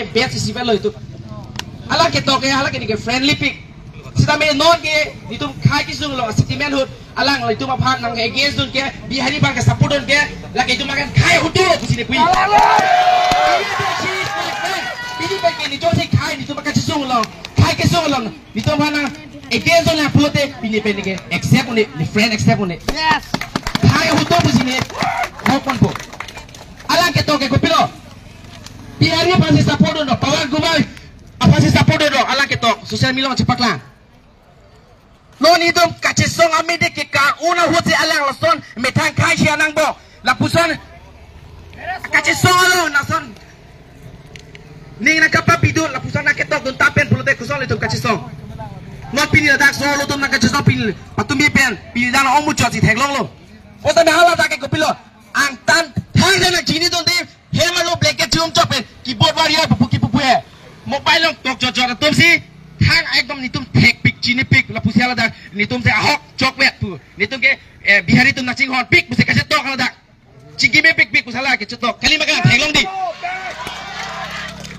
me best festival lo itu ala ke to ke ala ke ni ke friendly pick sita me non ke nitum khai ki sung lo sentiment hut alang lo itu ma phan nang against dun ke bihari bang ke support dun ke la ke itu makan khai hutu lo kusini pui ini bagian ni jom saya khai ni tu makan sung lo khai ke sung lo ni tu mana against dun la plote ini pe ni ke accept ni friend accept ni yes khai hutu kusini hokon po ala ke to ke kopilo bihari pasti support dun pawan gumai apa sih support dun ala ke to sosial media cepat lah lo ni dum kace song amide ke ka una hote alang la son metang khai sia nang bo la puson kace song lo na son ning na kapa pidu la puson na ke to dun tapen pulote ku son le dum kace song no pini la dak so lo dum na kace song pini patumi pen pini dan omu choti thek long lo o ta me hala ta ke ko pilo ang tan thang na jini dun de hema lo black ke chum chop keyboard warrior puki pupu he mobile long tok chot chot tum si hang ekdom nitum thek pick chini pick la pusiala da nitum se ahok chok wet pu nitum ke bihari tum naching hon pick puse kaset tok ala da chigi me pick pusala ke chotok kali maga thek long di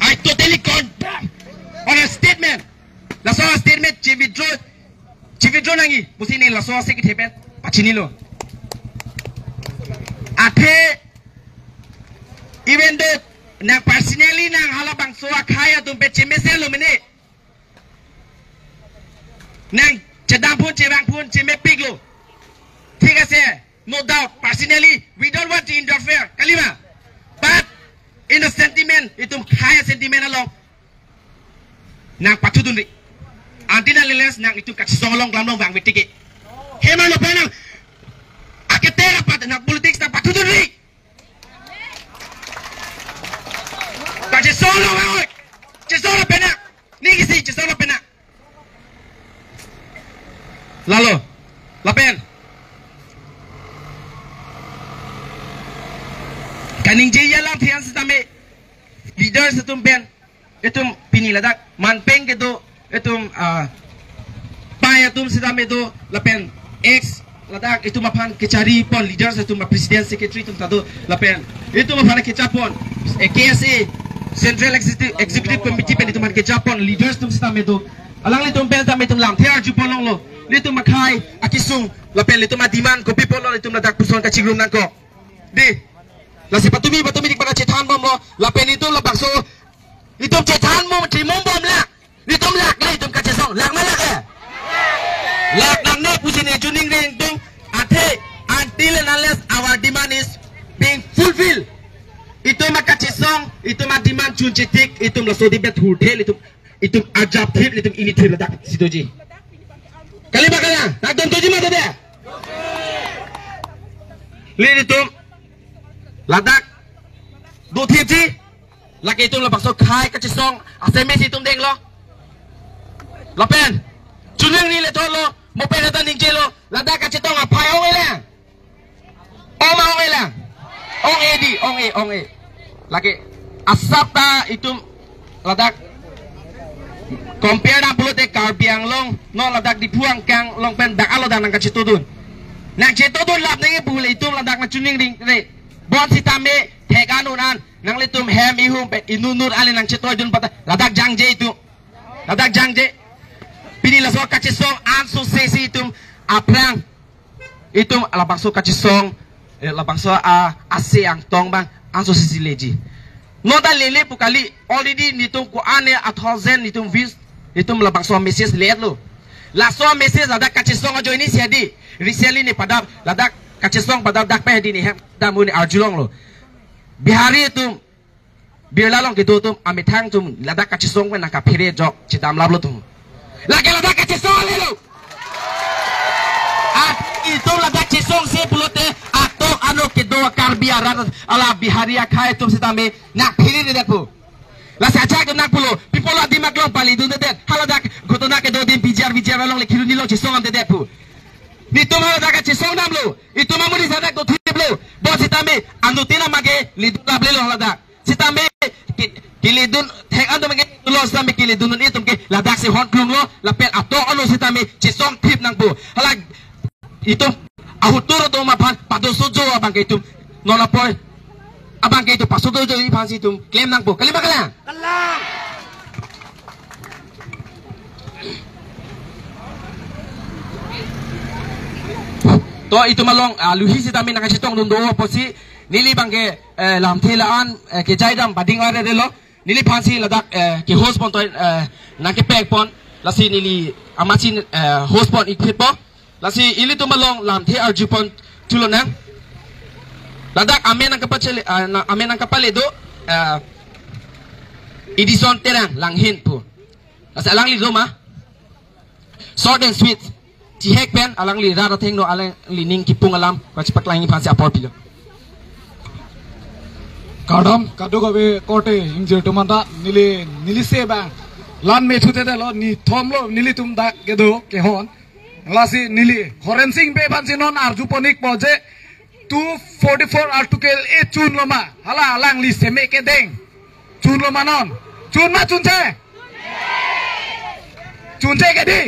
I totally condemn on a statement la so statement chi withdraw nangi pusini la so se ki thepet pachini lo athe even though na personally nang hala bang so khaya tum pe chemese lo mene nang chedang pun chebang pun cheme pig lo ठीक है से no doubt personally we don't want to interfere kalima but in a sentiment itu khaya sentiment along nang patudun ri antina leles nang itu kat solong lamlong bang bitike hema lo panang aketera pat nang politik sta patudun ri kat solong oi solo pena nigi si solo pena lalu lapen kaning jaya lang tiyan sa tami leader sa tumpen itum piniladak manpeng kedo itum payatum sa tami do lapen ex ladak itum mapan kecari pon leader sa tum president secretary tum tado lapen itum mapan kecapon KSA Central Executive Committee pen itum mapan kecapon leaders tum sa tami do alang itum pen tami itum lam tiar jupon long lo litu makai akisung lapel litu madiman kopi polo litu nadak puson kacigrum nangko di la si patumi dik pada cetan bom lo lapel itu la bakso itu cetan mo timom bom la litu lak la itu kacesong lak malak lak nang ne pusine juning ring tung ate until and unless our demand is being fulfilled itu makacesong itu madiman juncetik itu la so dibet hurdel itu ajab thip litu ini thip ladak situji kali bakal tak tentu je mata dia lihat itu ladak dua tiap je laki itu lepas so khai kecesong SMS itu deng lo lapen juneng ni leto lo mau penata ningje lo ladak kecetong apa ong elang ong elang ong e laki asap ta itu ladak compare na pulo te karbiang long no ladak di puang kang long pen dak alo dan nang cetudun nang cetudun lap nang bule itu ladak na chuning ring re bon sitame thekanunan nang litum hem ihum pe inunur ale nang cetudun pata ladak jangje itu ladak jangje pini la so kacesong ansu sesi itum aprang itum labang so kacesong labang so ase ang tong bang ansu sesi leji no da lele pukali already nitum ko ane 1000 nitum vis itu melabang so message lihat lo la so message ada kacesong ajo ini siadi riseli ni pada ladak kacesong pada dak pe di ni hem damu ni arjulong lo bihari itu birlalong gitu tu amitang tu ladak kacesong kan nak pire jok citam lab lo tu lagi ladak kacesong lo itu ladak kacesong se pulote atau anu kedua karbiaran ala bihari akai tu sitame nak pire ni dak pu la sa cha ke nak pulo people adi maklong pali dun det haladak gotona ke do din bijar long le kiruni lo chisong am det pu ni to haladak chisong nam lo itu mamuni sada ko thib lo bo sitame anutina mage lidu kable lo haladak sitame kilidun thek ando mage lo sitame kilidun ni tum ke ladak se hon klong lo la pel ato alo sitame chisong thib nang pu halag itu ahuturo to ma phan pado sojo abang ke itu nona poi abang ke itu pasudo jo i phansi tum claim nang po kalima kala to itu malong luhi si tamin nakasi tong dum do posi nili bangke lam thelaan ke jaidam bading are de lo nili phansi ladak ke host pon to nake pek pon lasi nili amachin host pon ikhet po lasi ili to malong lam the arju pon tulonang ladak amen ang kapachele amen ang kapale do edison terang langhin po lasi alang li do ma short and sweet Cihek pen alang li rara teng no alang li ning kipung alam ko cepat langi phansi apor pilo kadam kadu gobe kote injir tumanda nili se bang lan me thute de lo ni thomlo nili tum da gedo ke hon lasi nili horen sing be phansi non arju ponik poje 244 article e chun loma hala alang li seme ke deng chun loma non chun ma chunche ke di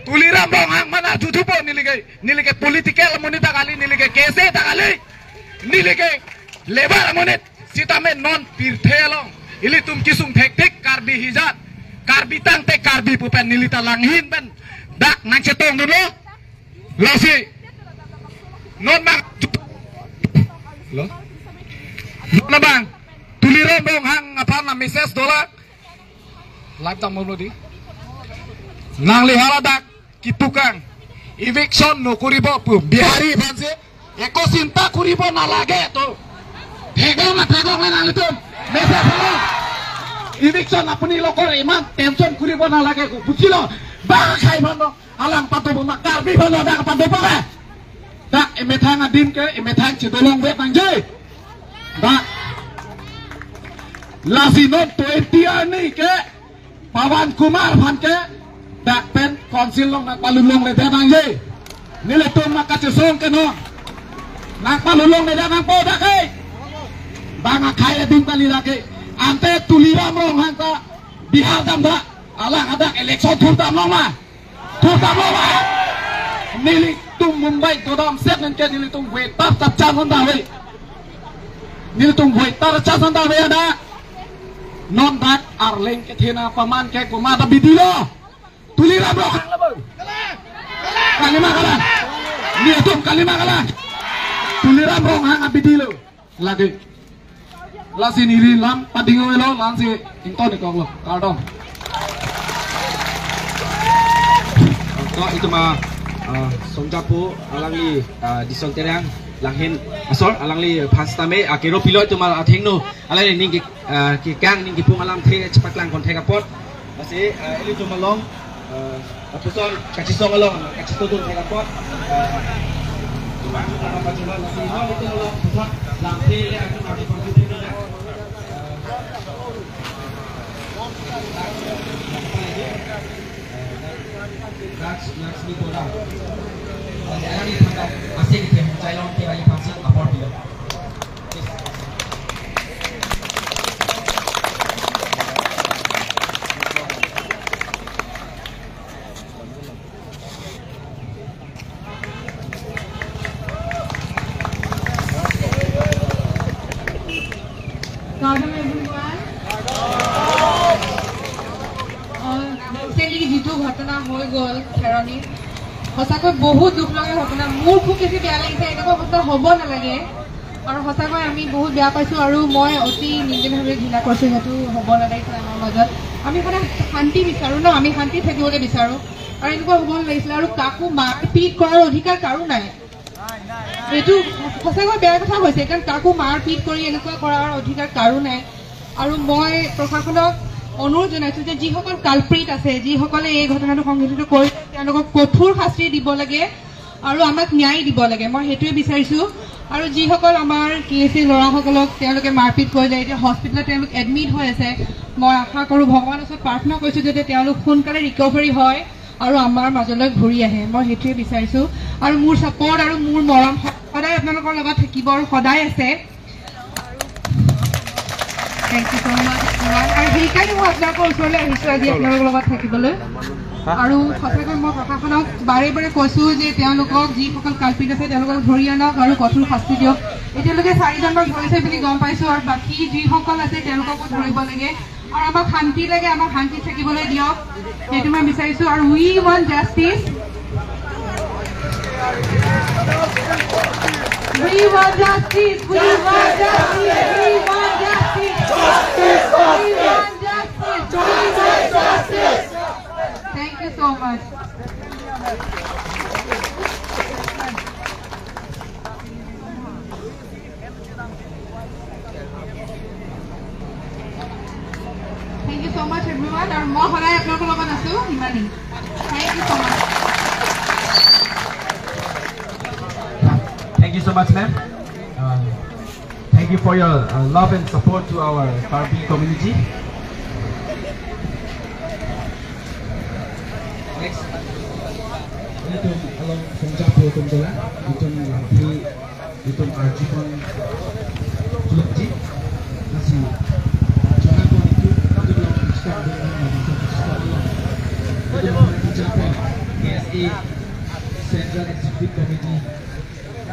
tuliram bong hang mana juju po nilige political monita kali nilige kese takali nilige lebar monet sitame non pirthelong ili tum kisung thek karbi hijat karbi tang te karbi pupen nilita langhin ben dak nang cetong dulu lasi non bang lo non bang tuliram bong hang apa na message dolar live tang mo di nang lihala dak kitukang eviction no kuribo pu bihari banse eko sinta kuribo na lage to thegong le nang litum mesa sala eviction apuni lokor iman tension kuribo na lage ko buchilo ba khai bando alang pato bo makar bi bando dak pato pa dak emethang adim ke emethang chidolong be tangje dak lasinon 20 ani ke Pawan Kumar bhanke dak pen konsil long nak palulong le danang ye nile tum makache song ke no nak palulong le danang po dakai banga khaya dim kali lake ante tuliram rong hangka bihar dam da ala ada election thurdam long ma nili tum Mumbai todam set nan ke nili tum we tar cha sanda we nili tum we tar cha sanda we ada non dak arleng ke thena paman ke kuma da bidilo tuliram roh kalima kalah ni atum kalima kalah tuliram roh hang abidilo lagi lasi niri lam padingo lo lansi into ni kong lo kardong to itu ma songjapo alang li dison terang langhin asor alang li phastame akero pilo itu ma athengno alai ning ki kang ning ki pung alam the cepat lang kon theka pot lasi eli tu malong Apusol kasih song along kasih tudung saya dapat cuma apa cuma nasi hal itu along pusat lampi le aku nak komputer ni next ni bola jangan ni tangkap asing dia mencari long dia yang pasti apor dia সঁচাকৈ বহুত দুখ লগা ঘটনা মোৰ খুব বেছি বেয়া লাগিছে এনেকুৱা ঘটনা হ'ব নালাগে আৰু সঁচাকৈ আমি বহুত বেয়া পাইছোঁ আৰু মই অতি নিৰ্দিনভাৱে ঘৃণা কৰিছোঁ সেইটো হ'ব নালাগিছিল আমাৰ মাজত আমি সদায় শান্তি বিচাৰোঁ ন আমি শান্তি থাকিবলৈ বিচাৰোঁ আৰু এনেকুৱা হ'ব নালাগিছিলে আৰু কাকো মাৰপিট কৰাৰ অধিকাৰ কাৰো নাই এইটো সঁচাকৈ বেয়া কথা হৈছে কাৰণ কাকো মাৰপিট কৰি এনেকুৱা কৰাৰ অধিকাৰ কাৰো নাই আৰু মই প্ৰশাসনক অনুৰোধ জনাইছো যে যিসকল কালপ্ৰিট আছে যিসকলে এই ঘটনাটো সংঘটিত কৰিছে তেওঁলোকক কঠোৰ শাস্তি দিব লাগে আৰু আমাক ন্যায় দিব লাগে মই সেইটোৱে বিচাৰিছো আৰু যিসকল আমাৰ কেএসি ল'ৰাসকলক তেওঁলোকে মাৰপিট কৰিলে এতিয়া হস্পিটেলত তেওঁলোক এডমিট হৈ আছে মই আশা কৰোঁ ভগৱানৰ ওচৰত প্ৰাৰ্থনা কৰিছোঁ যাতে তেওঁলোক সোনকালে ৰিকভাৰী হয় আৰু আমাৰ মাজলৈ ঘূৰি আহে মই সেইটোৱে বিচাৰিছো আৰু মোৰ ছাপৰ্ট আৰু মোৰ মৰম সদায় আপোনালোকৰ লগত থাকিব আৰু সদায় আছে Thank you so much. আৰু সেইকাৰণে মই আপোনালোকৰ ওচৰলৈ আহিছোঁ আজি আপোনালোকৰ লগত থাকিবলৈ আৰু সঁচাকৈ মই প্ৰশাসনক বাৰে বাৰে কৈছোঁ যে তেওঁলোকক যিসকল কালপিত আছে তেওঁলোকক ধৰি আনক আৰু কঠোৰ শাস্তি দিয়ক এতিয়ালৈকে 4জনক ধৰিছে বুলি গম পাইছোঁ আৰু বাকী যিসকল আছে তেওঁলোককো ধৰিব লাগে আৰু আমাক শান্তি লাগে আমাক শান্তি থাকিবলৈ দিয়ক সেইটো মই বিচাৰিছোঁ আৰু we want justice We want justice. We want justice. We want justice. We want justice. We want justice. Thank you so much. Thank you so much everyone. Our more horay apnalok logot asu himani. Thank you so much. Thank you so much, ma'am. Thank you for your love and support to our Karbi community. Next, itu along Songjapo Tunggola, itu Lampi, itu Arjipon Julukji, masih jangan pun itu belum start dengan itu Japan, KSA, Central Executive Committee,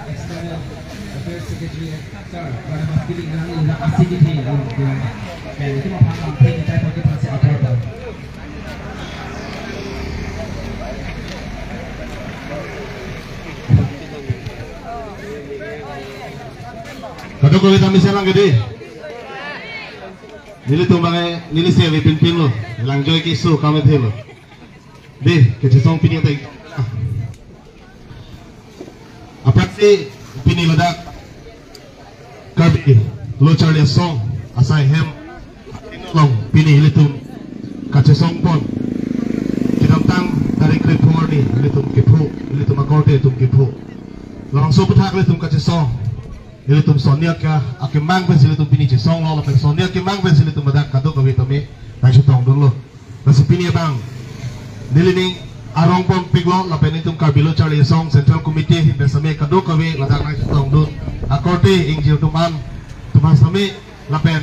External Affairs Secretary, sir, para mapiling lang ilang asigiti ang kaya itu mapapangpay kita pati pa sa Alberta. Kadang kalau kami serang gede, nili tumbang nili sewe pin lo, lang joy kisu kami thelo, deh kecesong pin yang tay, apa sih pin Ladakh, Karbi, lo Charlie song, asai hem, long pin hili tum, kecesong pon, kita tang dari kripor ni, hili tum kipu, hili tum akorte tum kipu, langsung putar hili tum kecesong. Ili tum sonia ka akimang pen sili tum pini cesong lo pen sonia akimang pen sili tum madak kado kawi tome tashi tong dun lo nasi pini bang nilining arong pom piglo la pen tum Karbilo Charlie Song Central Committee himbe same kado kawi madak tashi tong dun akorte ingjil tuman same la pen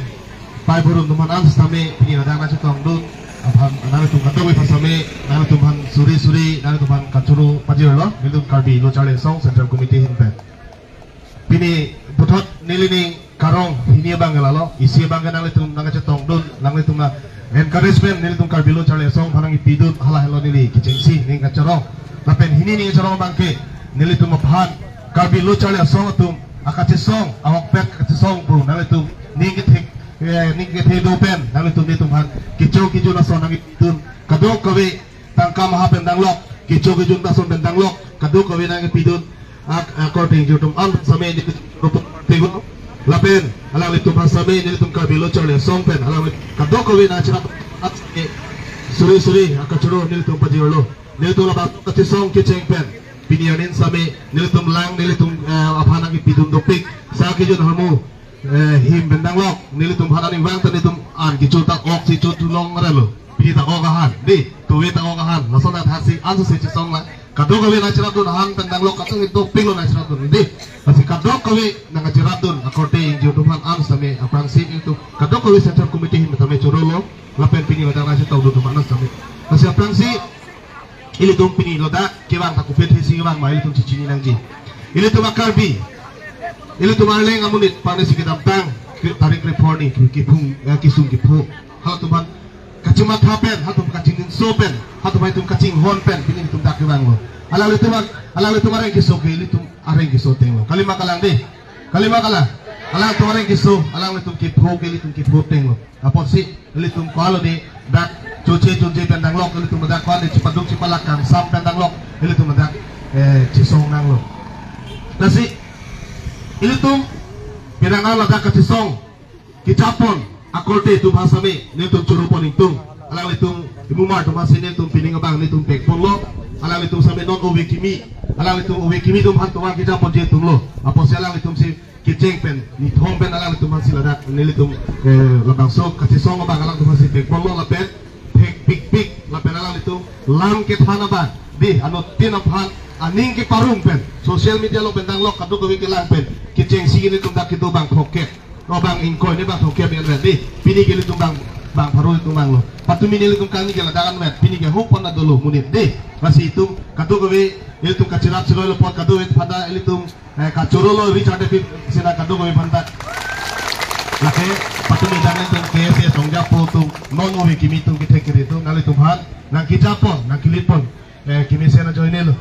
pai burun tuman an same pini madak tashi tong dun aphan anare tum kado kawi same nare tuman suri nare tuman kachuru pajir lo nili tum Karbilo Charlie Song Central Committee himbe pini putot nilining karong ini bang lalo isi bang nang litum nang cetong dun nang litum na encouragement nilitum Karbilo Charlie Song parang ipidut hala hello nili kicengsi ning kacarong lapen hini ning carong bangke nilitum aphan Karbilo Charlie Song tum akacesong awak pet akacesong bro nang litum ning git do pen nang litum nitum han kicho na son nang itun kadok kawe tangka maha pendang lok kicho na son pendang lok kadok kawe nang ipidut according to tum an same di ruput tigo lapen alang litum same ni litum Karbilo Charlie Song pen alang kadok kawi na chira at suri akachuro ni litum pajirlo ni litum la kachisong kicheng pen pinianin same ni litum lang ni litum aphanang ipidum dopik sa kijun hamu him bendang lok ni litum hananing bang tan litum an kichuta ok si chutulong relo pinita okahan di tuwi ta okahan nasona thasi ansu si chisong la kadok kawi na chira dun han tendang lok katong itu pilo na chira dun di kasi kadok kawi na chira dun akorte injo tuhan an same apang sin itu kadok kawi Central Committee him tame churolo lapen pini Ladakh na chita dun tuhan same kasi apang si ili tum pini Ladakh kebang takupet hisi kebang ma ili tum cicini nangji ili tum Karbi ili tum arleng amunit pane si kidamtang tarik report ni kipung kisung kipu hal tuhan kacimat hapen hatum kacing sopen hatum itum kacing hon pen pini tum dak bang lo alang litum areng kiso ke litum areng kiso teng lo kalima kalang deh kalima kalang alang tu areng kiso alang litum kipro ke litum kipro teng lo apot si litum kalo di dak cuci pendang lok litum dak kalo di cipaduk cipalakan sam pendang lok litum dak cisong nang lo nasi litum pinangan Ladakh kacisong kicapon akorte tu bahasa me nitum curupon itung alang litum imumar tu bahasa nitum pining abang nitum pekpon lo alang litum sampai non owe kimi alang litum owe kimi tum han tuang kita pon je tum lo apo si alang litum si kiceng pen ni thong pen alang litum han si Ladakh nilitum labang sok kacisong abang alang tu bahasa pekpon lo lapet pik lapen alang litum lam ke thana ba di ano tinaphan aning ke parung pen social media lo pendang lo kaduk ke lang pen kiceng sigi nitum dak itu bang poket bang ingkoy ni bang tokia dengan ready pini geli tumbang bang paru tumbang lo patu mini li tum kani gela dagan met pini ge hupon na dulu munit de masih itu kado gawe ili tum kacirat silo lo pot kado it pada ili tum kacuro lo richard de sina kado gawe panta lake patu mi jangan tum kese Songjapo tum non owe kimi tum kitek itu ngali tum han nang kijapon nang kilipon kimi sena join lo